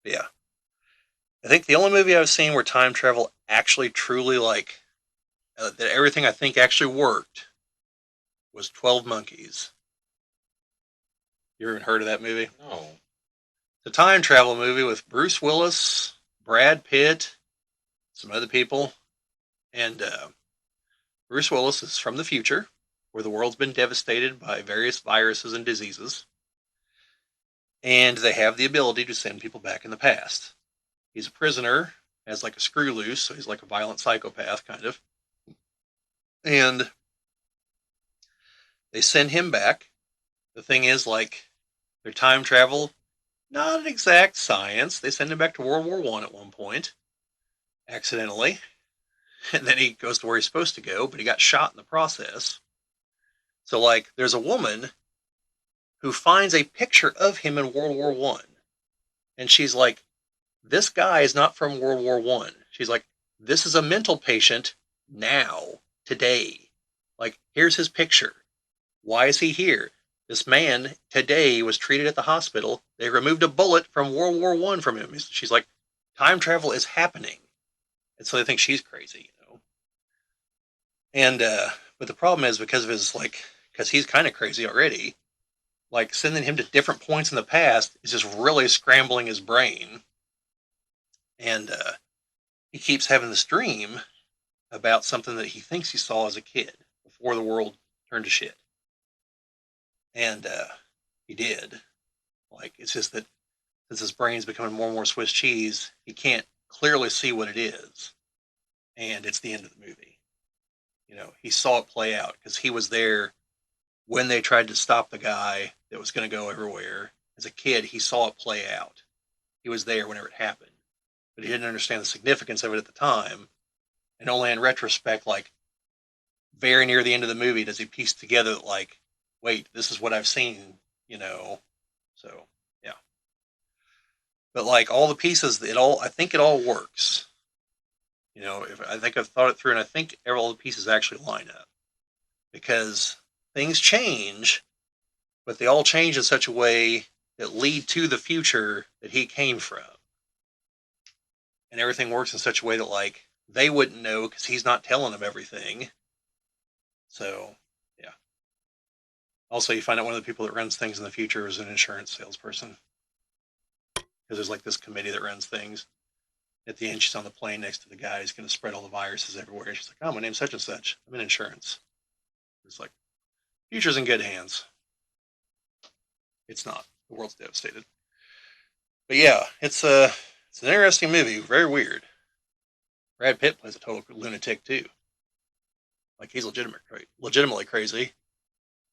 But yeah, I think the only movie I've seen where time travel actually truly that everything I think actually worked was 12 Monkeys. You ever heard of that movie? No. It's a time travel movie with Bruce Willis, Brad Pitt, some other people, and Bruce Willis is from the future, where the world's been devastated by various viruses and diseases, and they have the ability to send people back in the past. He's a prisoner, has like a screw loose, so he's like a violent psychopath, kind of. And they send him back. The thing is, like, their time travel, not an exact science. They send him back to World War One at one point, accidentally, and then he goes to where he's supposed to go, but he got shot in the process. So, like, there's a woman who finds a picture of him in World War One, and she's like, "This guy is not from World War One." She's like, "This is a mental patient now, today. Like, here's his picture. Why is he here? This man today was treated at the hospital. They removed a bullet from World War One from him." She's like, "Time travel is happening," and so they think she's crazy, you know. And but the problem is because of his because he's kind of crazy already. Like sending him to different points in the past is just really scrambling his brain, and he keeps having this dream about something that he thinks he saw as a kid before the world turned to shit, and he did. Like it's just that since his brain's becoming more and more Swiss cheese, he can't clearly see what it is, and it's the end of the movie. You know, he saw it play out because he was there when they tried to stop the guy that was going to go everywhere. As a kid, he saw it play out. He was there whenever it happened, but he didn't understand the significance of it at the time. And only in retrospect, like very near the end of the movie, does he piece together that, like, wait, this is what I've seen, you know? So, yeah. But like all the pieces, I think it all works. You know, if I think I've thought it through, and I think all the pieces actually line up because things change, but they all change in such a way that lead to the future that he came from, and everything works in such a way that like they wouldn't know because he's not telling them everything. So, yeah. Also, you find out one of the people that runs things in the future is an insurance salesperson because there's like this committee that runs things. At the end, she's on the plane next to the guy who's going to spread all the viruses everywhere. She's like, "Oh, my name's such and such. I'm in insurance." It's like, future's in good hands. It's not. The world's devastated. But yeah, it's an interesting movie. Very weird. Brad Pitt plays a total lunatic too. Like he's legitimately crazy.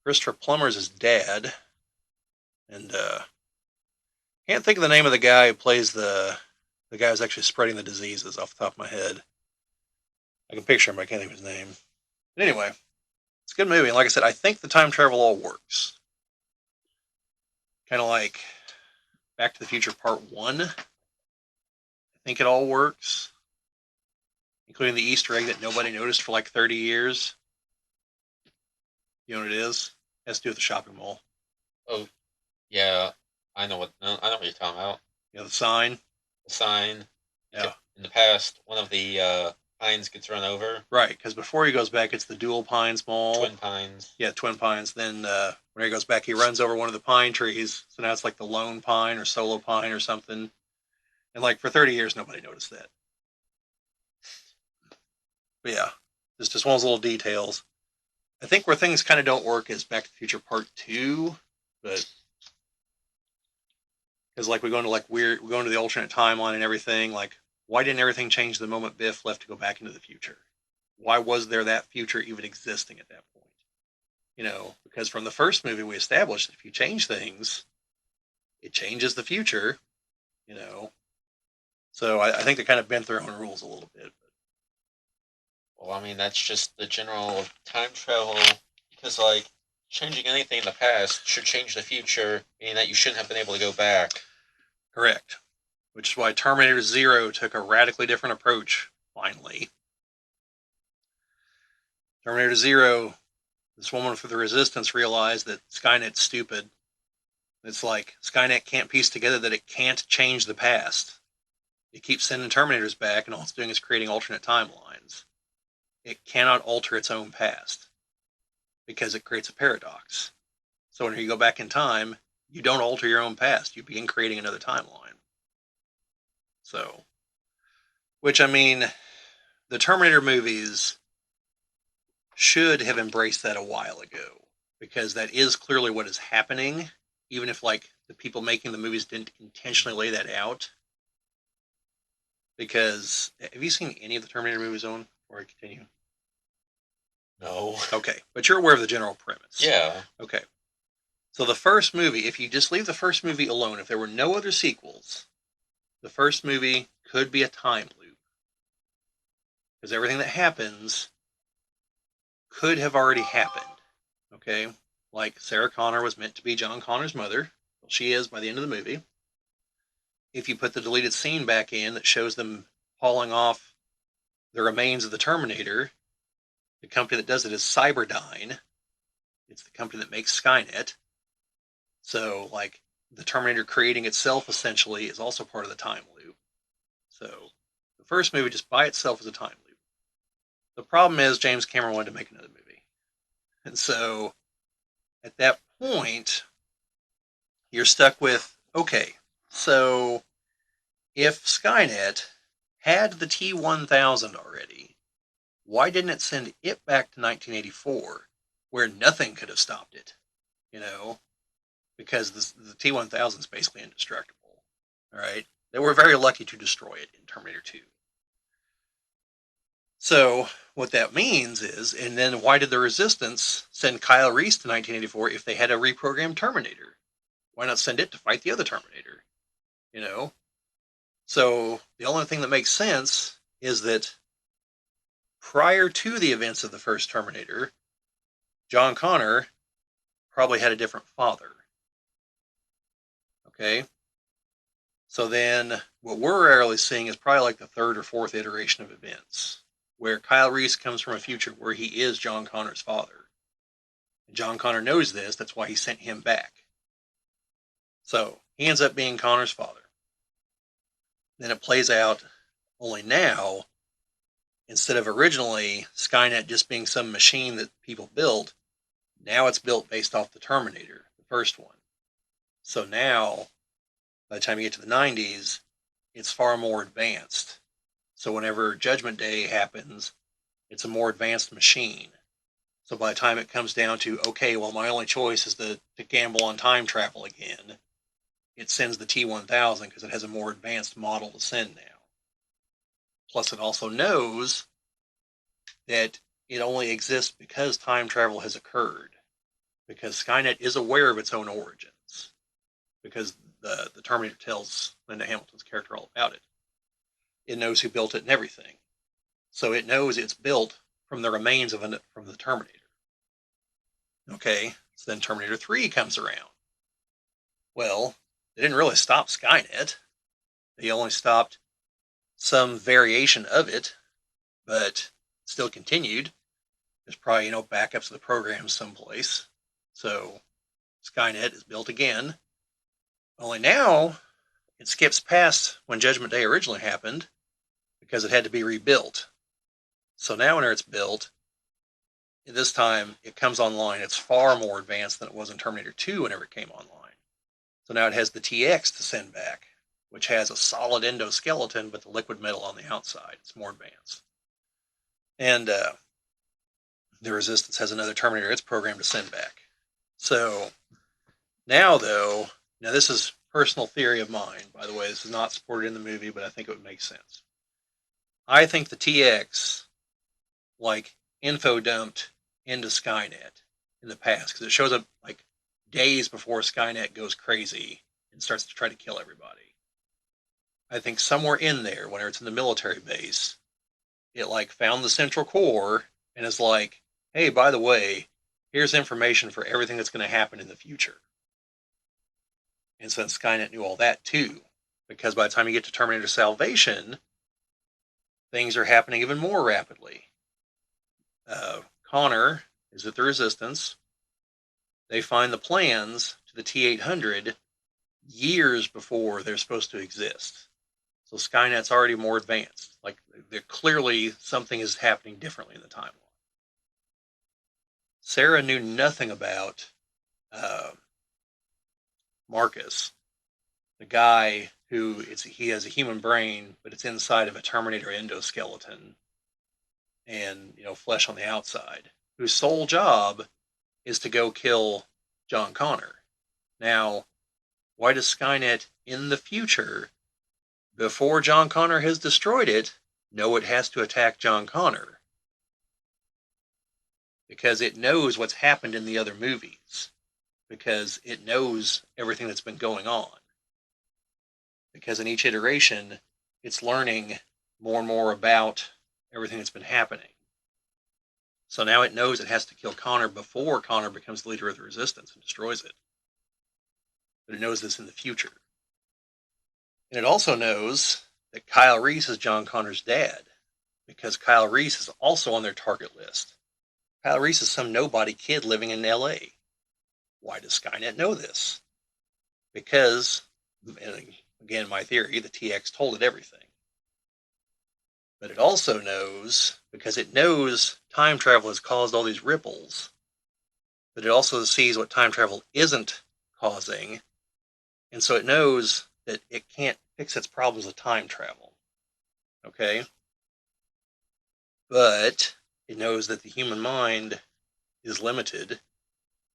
Christopher Plummer's his dad, and can't think of the name of the guy who plays the guy who's actually spreading the diseases off the top of my head. I can picture him, but I can't think of his name. But anyway, it's a good movie, and like I said, I think the time travel all works. Kind of like Back to the Future Part One. I think it all works, including the Easter egg that nobody noticed for like 30 years. You know what it is? It has to do with the shopping mall. Oh, yeah. I know what you're talking about. You know the sign? The sign. Yeah. In the past, one of the pines gets run over. Right, because before he goes back, it's the Dual Pines Mall. Twin pines. Yeah, Twin Pines. Then when he goes back, he runs over one of the pine trees. So now it's like the Lone Pine or Solo Pine or something. And like for 30 years, nobody noticed that. But yeah, it's just one of those little details. I think where things kind of don't work is Back to the Future Part Two, but because like we go into the alternate timeline and everything. Like, why didn't everything change the moment Biff left to go back into the future? Why was there that future even existing at that point? You know, because from the first movie we established that if you change things, it changes the future. You know, so I think they kind of bent their own rules a little bit. Well, I mean, that's just the general time travel. Because, like, changing anything in the past should change the future, meaning that you shouldn't have been able to go back. Correct. Which is why Terminator Zero took a radically different approach. Finally, Terminator Zero, this woman for the Resistance realized that Skynet's stupid It's like Skynet can't piece together that it can't change the past. It keeps sending Terminators back, and all it's doing is creating alternate timelines. It cannot alter its own past because it creates a paradox. So when you go back in time, you don't alter your own past. You begin creating another timeline. So, which I mean, the Terminator movies should have embraced that a while ago because that is clearly what is happening, even if like the people making the movies didn't intentionally lay that out. Because have you seen any of the Terminator movies, Owen? Before I continue. No. Okay, but you're aware of the general premise. Yeah. Okay, so the first movie, if you just leave the first movie alone, if there were no other sequels, the first movie could be a time loop because everything that happens could have already happened. Okay, like Sarah Connor was meant to be John Connor's mother. Well, she is by the end of the movie. If you put the deleted scene back in that shows them hauling off the remains of the Terminator, the company that does it is Cyberdyne. It's the company that makes Skynet. So, like, the Terminator creating itself essentially is also part of the time loop. So, the first movie just by itself is a time loop. The problem is James Cameron wanted to make another movie. And so, at that point, you're stuck with okay, so if Skynet had the T-1000 already, why didn't it send it back to 1984 where nothing could have stopped it? You know, because the T-1000 is basically indestructible. All right, they were very lucky to destroy it in Terminator 2. So what that means is, and then why did the Resistance send Kyle Reese to 1984 if they had a reprogrammed Terminator? Why not send it to fight the other Terminator? You know, so the only thing that makes sense is that prior to the events of the first Terminator, John Connor probably had a different father. Okay, so then what we're rarely seeing is probably like the third or fourth iteration of events, where Kyle Reese comes from a future where he is John Connor's father. And John Connor knows this, that's why he sent him back. So he ends up being Connor's father. Then it plays out only now, instead of originally Skynet just being some machine that people built, now it's built based off the Terminator, the first one. So now, by the time you get to the 90s, it's far more advanced. So whenever Judgment Day happens, it's a more advanced machine. So by the time it comes down to, okay, well, my only choice is to gamble on time travel again, it sends the T-1000 because it has a more advanced model to send now. Plus, it also knows that it only exists because time travel has occurred. Because Skynet is aware of its own origins. Because the Terminator tells Linda Hamilton's character all about it. It knows who built it and everything. So it knows it's built from the remains from the Terminator. Okay, so then Terminator 3 comes around. Well, they didn't really stop Skynet. They only stopped some variation of it, but still continued. There's probably, backups of the program someplace. So Skynet is built again. Only now it skips past when Judgment Day originally happened because it had to be rebuilt. So now when it's built, this time it comes online. It's far more advanced than it was in Terminator 2 whenever it came online. So now it has the TX to send back, which has a solid endoskeleton, but the liquid metal on the outside. It's more advanced. And the Resistance has another Terminator it's programmed to send back. So now, though, this is personal theory of mine, by the way. This is not supported in the movie, but I think it would make sense. I think the TX, like, info dumped into Skynet in the past because it shows up like days before Skynet goes crazy and starts to try to kill everybody. I think somewhere in there, whenever it's in the military base, it like found the central core and is like, hey, by the way, here's information for everything that's going to happen in the future. And since Skynet knew all that too, because by the time you get to Terminator Salvation, things are happening even more rapidly. Connor is at the Resistance. They find the plans to the T-800 years before they're supposed to exist. So Skynet's already more advanced. Like, clearly something is happening differently in the timeline. Sarah knew nothing about uh, Marcus, the guy who he has a human brain, but it's inside of a Terminator endoskeleton and flesh on the outside, whose sole job is to go kill John Connor. Now, why does Skynet in the future, before John Connor has destroyed it, know it has to attack John Connor? Because it knows what's happened in the other movies. Because it knows everything that's been going on. Because in each iteration, it's learning more and more about everything that's been happening. So now it knows it has to kill Connor before Connor becomes the leader of the resistance and destroys it. But it knows this in the future. And it also knows that Kyle Reese is John Connor's dad, because Kyle Reese is also on their target list. Kyle Reese is some nobody kid living in LA. Why does Skynet know this? Because, and again, my theory, the TX told it everything. But it also knows, because it knows time travel has caused all these ripples, but it also sees what time travel isn't causing, and so it knows that it can't fix its problems with time travel. Okay? But it knows that the human mind is limited,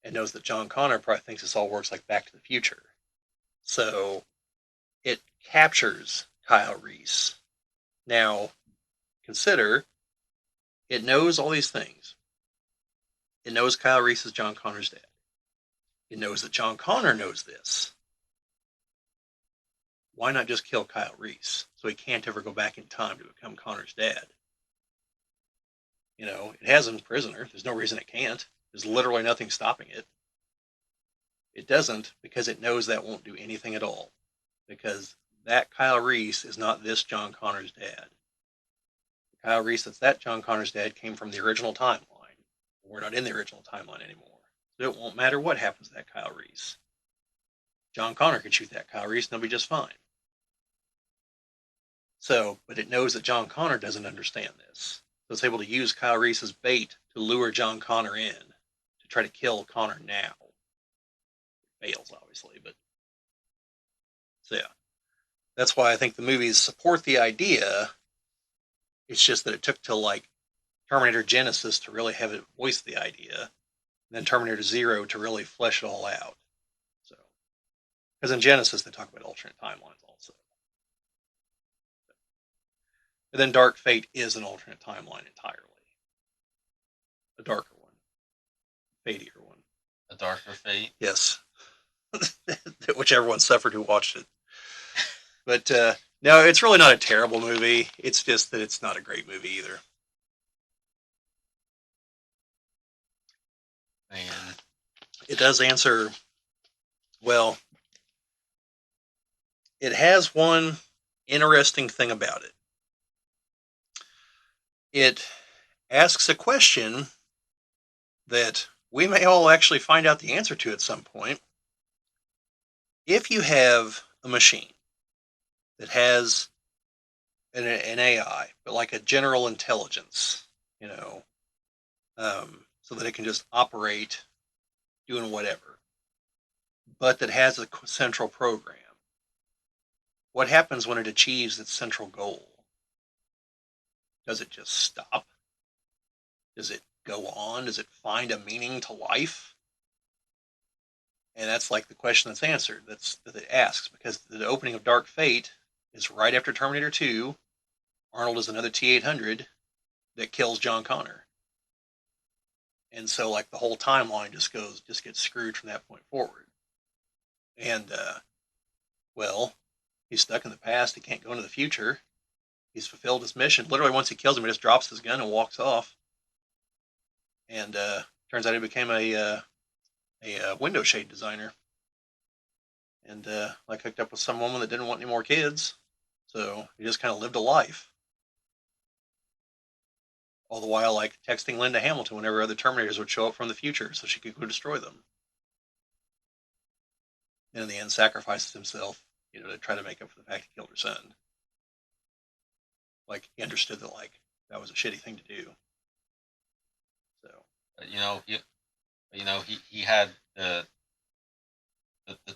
and knows that John Connor probably thinks this all works like Back to the Future. So it captures Kyle Reese. Now, consider it knows all these things. It knows Kyle Reese is John Connor's dad. It knows that John Connor knows this. Why not just kill Kyle Reese so he can't ever go back in time to become Connor's dad? It has him a prisoner. There's no reason it can't. There's literally nothing stopping it. It doesn't because it knows that won't do anything at all. Because that Kyle Reese is not this John Connor's dad. Kyle Reese that's that John Connor's dad came from the original timeline. We're not in the original timeline anymore. So it won't matter what happens to that Kyle Reese. John Connor could shoot that Kyle Reese and they'll be just fine. So, but it knows that John Connor doesn't understand this. So it's able to use Kyle Reese as bait to lure John Connor in to try to kill Connor now. It fails, obviously, but so yeah. That's why I think the movies support the idea. It's just that it took till like Terminator Genesis to really have it voice the idea, and then Terminator Zero to really flesh it all out. So, because in Genesis they talk about alternate timelines also, and then Dark Fate is an alternate timeline entirely, a darker one, fatier one. A darker fate. Yes, whichever one suffered who watched it. But no, it's really not a terrible movie. It's just that it's not a great movie either. Man. It does answer well. It has one interesting thing about it. It asks a question that we may all actually find out the answer to at some point. If you have a machine that has an AI, but like a general intelligence, so that it can just operate doing whatever, but that has a central program, what happens when it achieves its central goal? Does it just stop? Does it go on? Does it find a meaning to life? And that's like the question that's answered, that it asks, because the opening of Dark Fate is right after Terminator 2. Arnold is another T-800 that kills John Connor. And so like the whole timeline just gets screwed from that point forward. And well, he's stuck in the past. He can't go into the future. He's fulfilled his mission. Literally, once he kills him, he just drops his gun and walks off. And turns out he became a window shade designer. And like hooked up with some woman that didn't want any more kids. So he just kind of lived a life. All the while, like texting Linda Hamilton whenever other Terminators would show up from the future so she could go destroy them. and in the end sacrifices himself, to try to make up for the fact he killed her son. Like he understood that like that was a shitty thing to do. So You know, he had the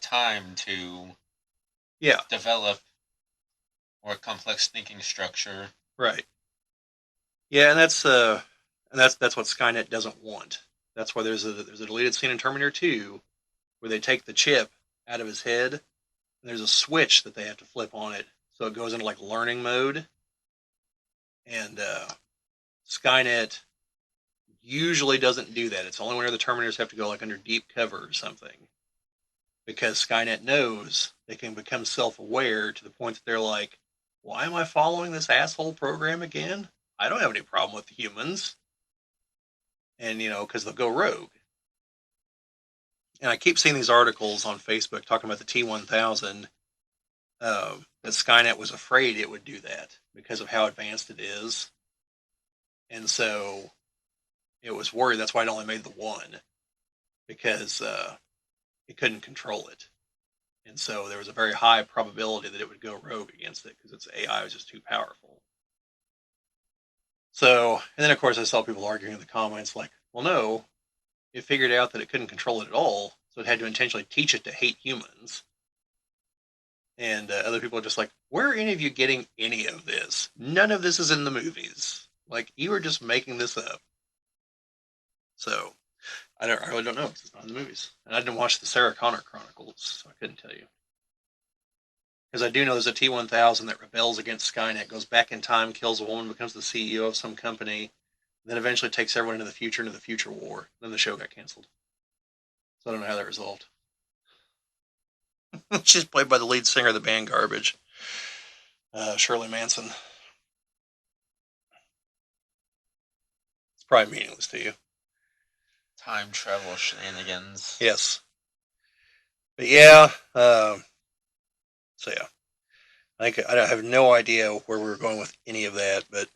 time to yeah, develop more complex thinking structure. right. Yeah, and that's what Skynet doesn't want. That's why there's a deleted scene in Terminator 2 where they take the chip out of his head, and there's a switch that they have to flip on it, so it goes into like learning mode. And Skynet usually doesn't do that. It's only whenever the Terminators have to go like under deep cover or something, because Skynet knows they can become self-aware to the point that they're like, "Why am I following this asshole program again? I don't have any problem with the humans." And because they'll go rogue. And I keep seeing these articles on Facebook talking about the T-1000. That Skynet was afraid it would do that because of how advanced it is, and so it was worried. That's why it only made the one, because it couldn't control it, and so there was a very high probability that it would go rogue against it because its AI was just too powerful. So, and then of course I saw people arguing in the comments like, "Well, no, it figured out that it couldn't control it at all, so it had to intentionally teach it to hate humans." And other people are just like, "Where are any of you getting any of this? None of this is in the movies. Like, you are just making this up." So I really don't know because it's not in the movies, and I didn't watch the Sarah Connor Chronicles, so I couldn't tell you. Because I do know there's a T-1000 that rebels against Skynet, goes back in time, kills a woman, becomes the CEO of some company, then eventually takes everyone into the future war. Then the show got canceled. So I don't know how that resolved. She's played by the lead singer of the band Garbage, Shirley Manson. It's probably meaningless to you. Time travel shenanigans. Yes. But yeah, so yeah. I have no idea where we were going with any of that, but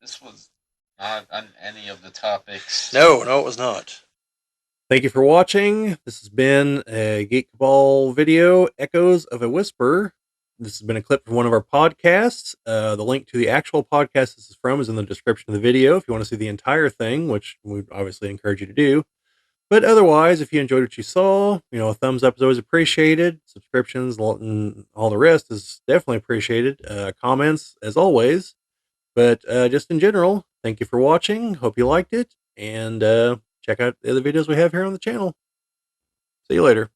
This was not on any of the topics. no, it was not. Thank you for watching. This has been a Geek Ball video, Echoes of a Whisper. This has been a clip from one of our podcasts. The link to the actual podcast this is from is in the description of the video if you want to see the entire thing, which we obviously encourage you to do. But otherwise, if you enjoyed what you saw, a thumbs up is always appreciated. Subscriptions and all the rest is definitely appreciated. Comments, as always. But just in general, thank you for watching. Hope you liked it. And check out the other videos we have here on the channel. See you later.